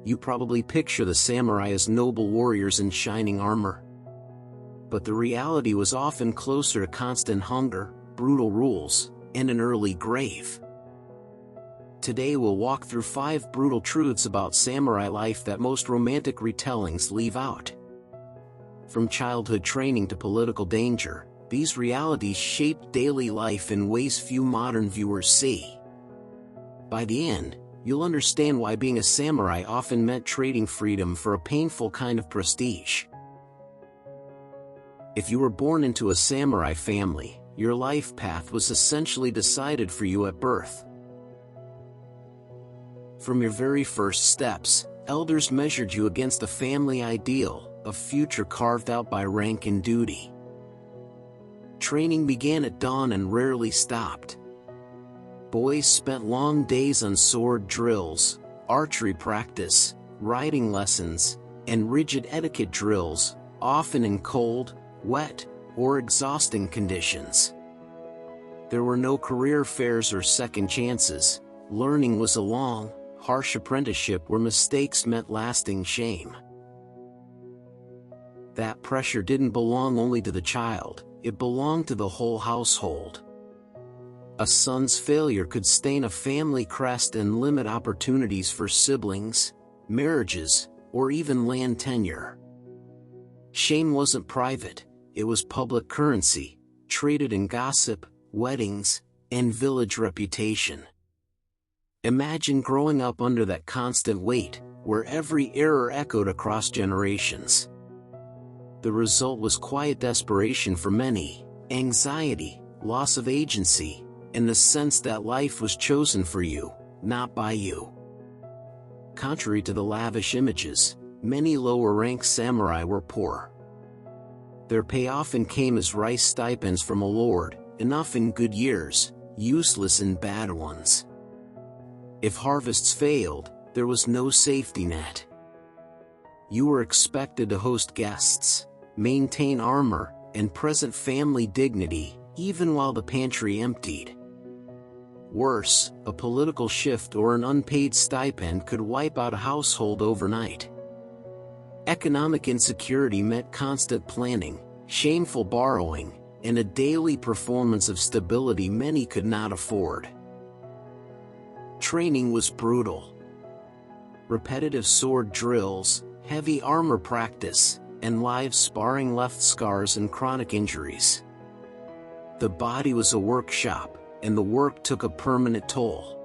You probably picture the samurai as noble warriors in shining armor. But the reality was often closer to constant hunger, brutal rules, and an early grave. Today we'll walk through 5 brutal truths about samurai life that most romantic retellings leave out. From childhood training to political danger, these realities shaped daily life in ways few modern viewers see. By the end, you'll understand why being a samurai often meant trading freedom for a painful kind of prestige. If you were born into a samurai family, your life path was essentially decided for you at birth. From your very first steps, elders measured you against a family ideal, a future carved out by rank and duty. Training began at dawn and rarely stopped. Boys spent long days on sword drills, archery practice, riding lessons, and rigid etiquette drills, often in cold, wet, or exhausting conditions. There were no career fairs or second chances. Learning was a long, harsh apprenticeship where mistakes meant lasting shame. That pressure didn't belong only to the child, it belonged to the whole household. A son's failure could stain a family crest and limit opportunities for siblings, marriages, or even land tenure. Shame wasn't private, it was public currency, traded in gossip, weddings, and village reputation. Imagine growing up under that constant weight, where every error echoed across generations. The result was quiet desperation for many, anxiety, loss of agency, and the sense that life was chosen for you, not by you. Contrary to the lavish images, many lower-ranked samurai were poor. Their pay often came as rice stipends from a lord, enough in good years, useless in bad ones. If harvests failed, there was no safety net. You were expected to host guests, maintain armor, and present family dignity, even while the pantry emptied. Worse, a political shift or an unpaid stipend could wipe out a household overnight. Economic insecurity meant constant planning, shameful borrowing, and a daily performance of stability many could not afford. Training was brutal. Repetitive sword drills, heavy armor practice, and live sparring left scars and chronic injuries. The body was a workshop, and the work took a permanent toll.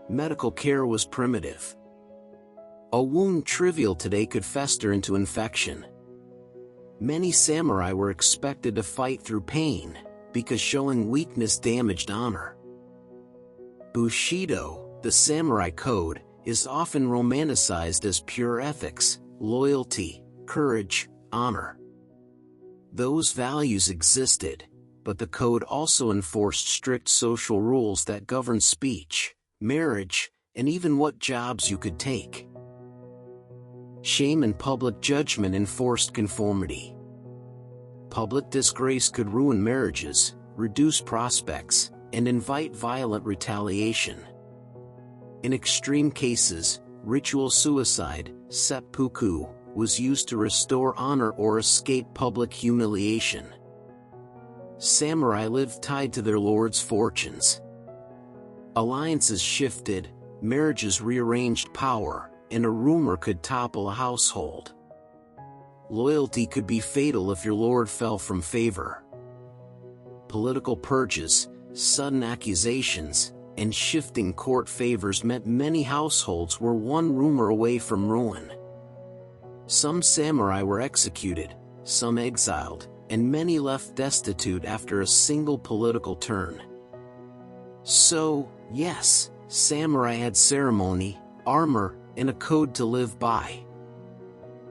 Medical care was primitive. A wound trivial today could fester into infection. Many samurai were expected to fight through pain, because showing weakness damaged honor. Bushido, the samurai code, is often romanticized as pure ethics, loyalty, courage, honor. Those values existed, but the code also enforced strict social rules that governed speech, marriage, and even what jobs you could take. Shame and public judgment enforced conformity. Public disgrace could ruin marriages, reduce prospects, and invite violent retaliation. In extreme cases, ritual suicide, seppuku, was used to restore honor or escape public humiliation. Samurai lived tied to their lord's fortunes. Alliances shifted, marriages rearranged power, and a rumor could topple a household. Loyalty could be fatal if your lord fell from favor. Political purges, sudden accusations, and shifting court favors meant many households were one rumor away from ruin. Some samurai were executed, some exiled, and many left destitute after a single political turn. So, yes, samurai had ceremony, armor, and a code to live by.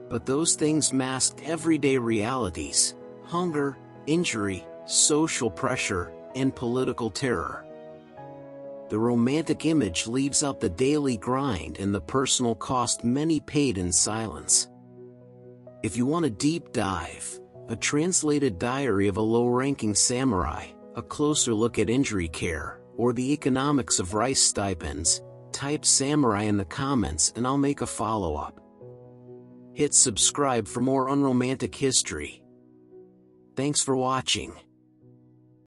But those things masked everyday realities: hunger, injury, social pressure, and political terror. The romantic image leaves out the daily grind and the personal cost many paid in silence. If you want a deep dive, a translated diary of a low-ranking samurai, a closer look at injury care, or the economics of rice stipends, type samurai in the comments and I'll make a follow-up. Hit subscribe for more unromantic history. Thanks for watching.